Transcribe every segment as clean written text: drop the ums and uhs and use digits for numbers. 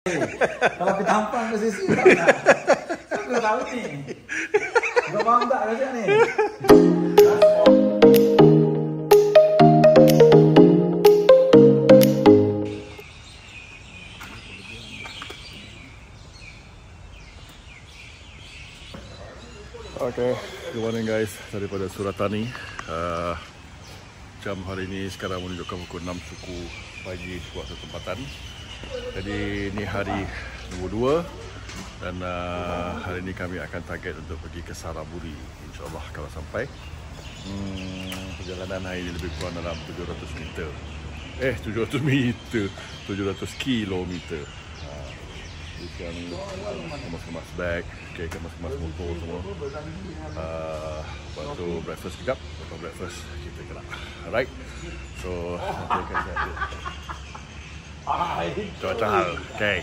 Kalau kita tampang ke sisi tahu tak? Aku tahu ni. Kau faham tak macam ni? Okay, good morning guys daripada Suratani. Jam hari ini sekarang menunjukkan pukul 6 suku pagi waktu tempatan. Jadi ini hari nombor 2 dan hari ini kami akan target untuk pergi ke Saraburi. InsyaAllah kalau sampai. Perjalanan hari ini lebih kurang dalam 700 meter. 700 meter, 700 kilometer. Sekarang ni kemas-kemas bag, okay, kemas-kemas motor semua. Lepas tu breakfast kejap, lepas breakfast kita gerak. Alright, so nanti akan saya update cuaca hal. Okay.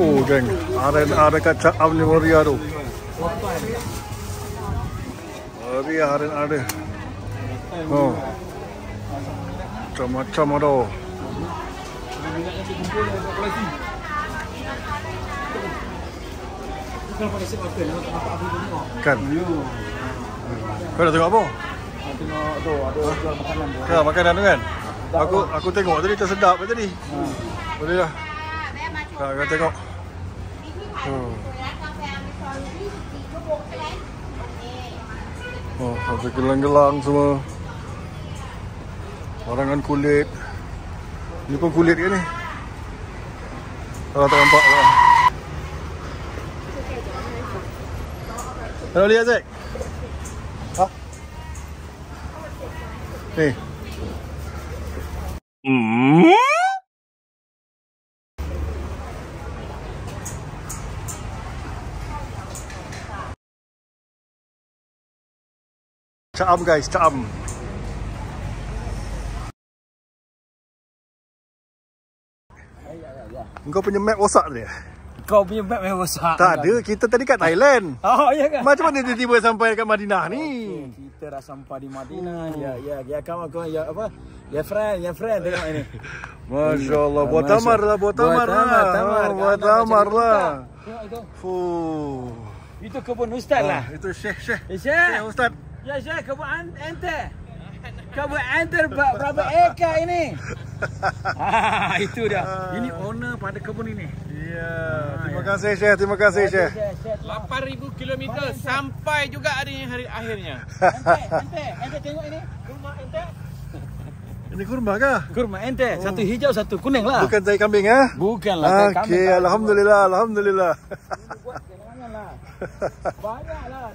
Oh geng, aren kat Am ni Maria tu. Maria aren ada. Oh. Macam-macam ada. Kan? Kau dah tengok apa? Tengok tu ada jual makanan tu. Kan makanan tu kan? Aku tengok tadi tersedap tadi. Boleh dah. Kau tengok. Oh, ada gelang-gelang semua. Barangan kulit. Ni pun kulit ke ni? Kalau tak nampak lah. Nak lihat Zek? Ha? Ni. Caam guys, caam. Kau punya map rosak dia? Kau punya map memang rosak. Tak ada, kita tadi kat Thailand. Oh, ya kan? Macam mana tiba-tiba sampai kat Madinah ni? Okay, kita dah sampai di Madinah. Ya kawan-kawan, ya apa? Ya friend tengok ini. Masya-Allah, buat tamar lah. Buat tamar lah. Tengok itu. Fuh. Itu kebun ustaz lah. Itu Syekh Ustaz. Ya Syekh, kebun ente. Kebun ente berapa ekar ini? Itu dia. Ini owner pada kebun ini. Ya, terima kasih Syekh, terima kasih Syekh. 8,000 kilometer sampai juga hari akhirnya. Ente tengok ini. Kurma ente. Ini kurma kah? Kurma ente. Satu hijau, satu kuning lah. Bukan tai kambing ah? Bukanlah tai kambing. Okey, alhamdulillah. Banyaklah.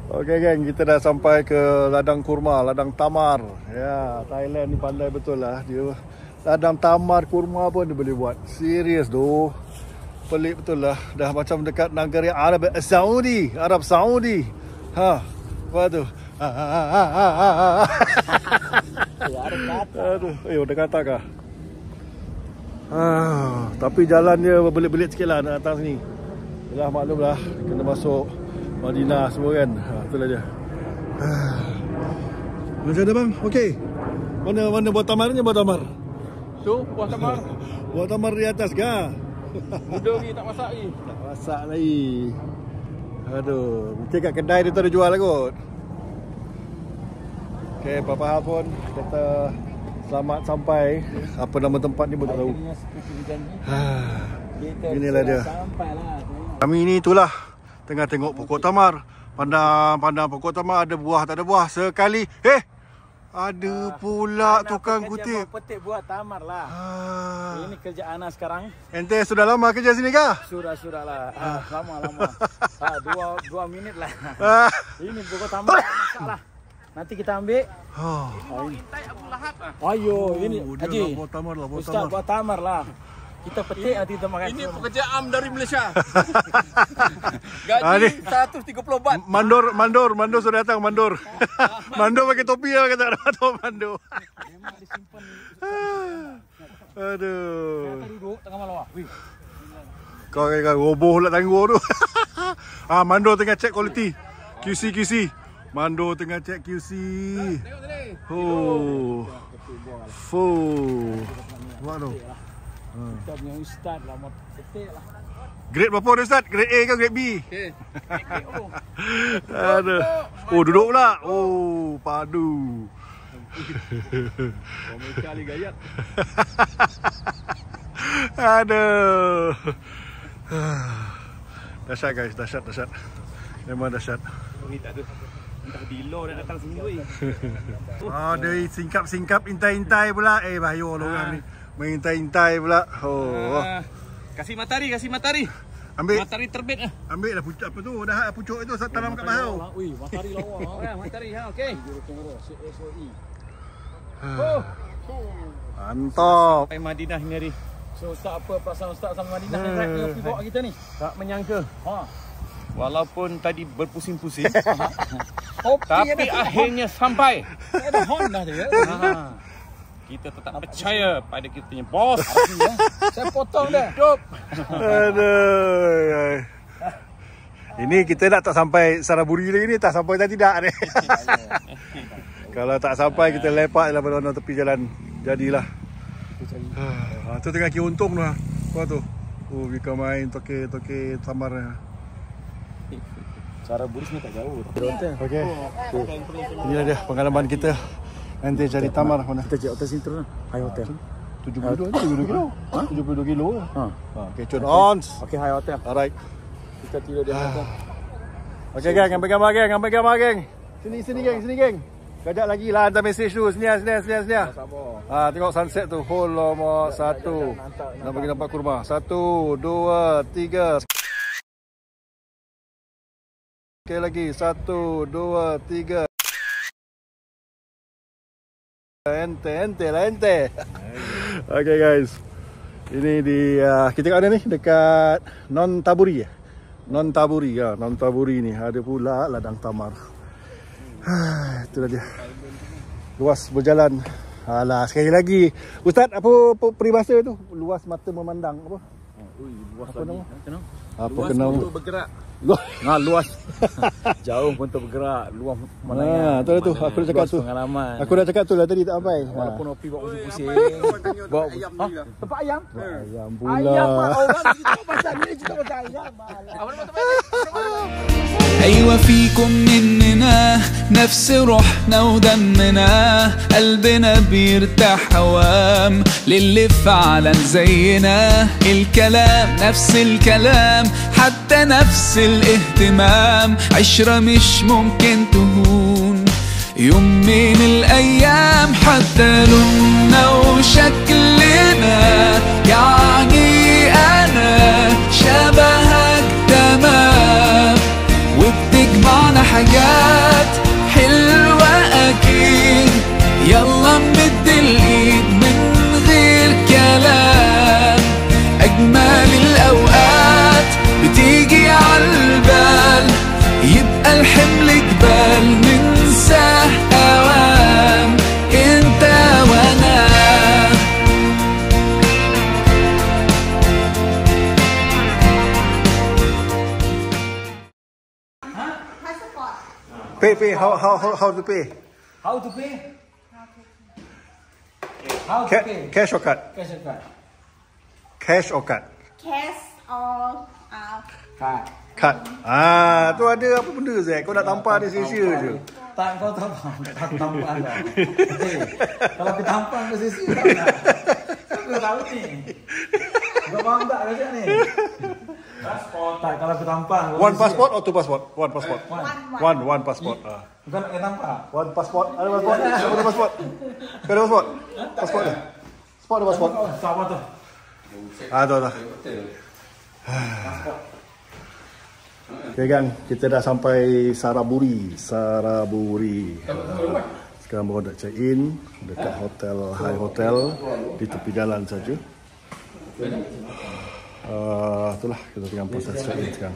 Okey geng, kita dah sampai ke ladang kurma, ladang tamar. Ya, Thailand ni pandai betul lah dia. Ladang tamar kurma pun dia boleh buat. Serius doh. Pelik betul lah. Dah macam dekat negara Arab Saudi. Ha. Apa tu? Aduh, dah kata kah? Tapi jalan dia berbelit-belit sikit lah nak datang sini. Yalah maklum lah, kena masuk Madinah semua kan. Itulah dia. Macam mana bang? Okey. Mana buah tamarnya, buah tamar? Tu buah tamar. Buah tamar di atas kah? Muda lagi tak masak lagi. Tak masak lagi. Aduh, mungkin kat kedai dia tu ada jual lah kot. Okey, apa hal pun kita selamat sampai. Apa nama tempat ni pun tak tahu. Inilah dia. Kami ni itulah tengah tengok pokok tamar. Pandang pokok tamar, ada buah tak ada buah. Sekali ada pula tukang kutip. Petik buah tamar lah. Ini kerja Ana sekarang. Ente sudah lama kerja sini kah? Sudah lah. Lama. 2 minit lah. Ini pokok tamar lah. Nanti kita ambil. Intai Abu Lahab ah. Ayo, ini Haji. Buah tamar lah, Ustaz buah tamar lah. Kita petik nanti kita makan. Ini pekerjaan dari Malaysia. Ah, ni. Gaji 130 baht. Mandor sudah datang, Mandor. Mandor pakai topi lah, kata ada tahu Mandor. Memang disimpan. Aduh. Kita duduk tengah malam. Wih. Kau roboh lah tangguh tu. Mandor tengah check quality. QC. Mandor tengah check QC. Oh. Fuh. Buat tu. Kita punya ustaz lah, mau petik lah. Grade berapa ni Ustaz? Grade A ke grade B? Okey. Aduh. Oh, duduk pula. Oh, padu. Orang kali gayat. Aduh. Dahsyat guys, dahsyat. Memang dahsyat. Ni tak ada. Entah dilo nak datang seminggu ni. Dia singkap intai pula. Bahaya lah orang ni. Main intai pula. Oh. Kasih matahari. Ambil. Matahari terbit ah. Ambil lah pucuk apa tu. Dah pucuk itu tanam kat bahau. Wih, matahari lawa. Matahari okey. SOE. Mantap. Sampai Madinah ni hari. So Ustaz, apa perasaan Ustaz sama Madinah ni ride dengan bawa kita ni? Tak menyangka. Walaupun tadi berpusing-pusing, tapi akhirnya sampai. Ada Honda dia. Kita tetap percaya pada kita punya bos. Saya potong dah. Hidup. Aduh. Ini kita nak tak sampai Saraburi lagi ni, tak sampai tak tidak ni. Kalau tak sampai kita lepak dalam mana tepi jalan. Jadilah. Tu tengah kira untung tu. Apa tu? Oh, kita main toke samarnya. Saraburi ni tak jauh. Okey. Inilah dia pengalaman kita. Nanti cari tamar mana? Kita cari hotel sini terus. High hotel. 72 kilo. 72 kilo. Okey, cun ons. Okey, high hotel. Alright. Kita tidur di hotel. Okey geng, ambil gambar geng. Sini geng. Kejap lagi lah hantar mesej tu. Sini. Tengok sunset tu. Alamak, 1. Nak bagi nampak kurma. 1, 2, 3. Okey lagi. 1, 2, 3. Ente. Okay guys. Ini di kita kat mana ni? Dekat Non Taburi ni ada pula ladang tamar. Itulah dia. Luas berjalan. Alah, sekali lagi. Ustaz, apa peribahasa tu? Luas mata memandang apa? Luas apa nama? Apa luas kena untuk bergerak. Luas. Jauh pun bergerak, luas mana. Tu aku dah cakap tu. Pengalaman. Aku dah cakap tu lah tadi tak sampai. Walaupun Opi bawa pusing-pusing. Bawa ayam pula. Tempat ayam? Ayam pula. Ayam orang cerita pasal ni, cerita pasal ayam. أيوة فيكم مننا نفس روحنا ودمنا قلبنا بيرتاح هوام للي فعلا زينا الكلام نفس الكلام حتى نفس الاهتمام عشرة مش ممكن تهون يوم من الأيام حتى لوننا وشكلنا يعني أنا شبهك تمام وبتجمعنا حاجات حلوة أكيد يلا نمد الإيد من غير كلام أجمل الأوقات بتيجي عالبال يبقى الحمل جبال ننساه أوام انت وانا Pay. How to pay? How to pay? How to pay? Cash or card? Cash or card? Cash or card? Cash or Card. Card. Tu ada apa benda Zack? Kau nak tampar dia sia-sia je. Tak, kau tampang kau. Kalau aku tampang kau sia-sia tak nak. Kau tahu ni. Kau faham tak macam ni? Passport. Tak, kalau aku tampang. One passport or two passport? One passport. One passport. Bukan nak kena tampang. One passport. Ada passport? Ada passport? Kau ada passport? Passport dia? Sport ada passport? Tak apa tu. Tu. Okay kan, kita dah sampai Saraburi. Sekarang baru nak check in dekat hotel, High Hotel di tepi jalan saja. Itulah kita tengah proses check in sekarang.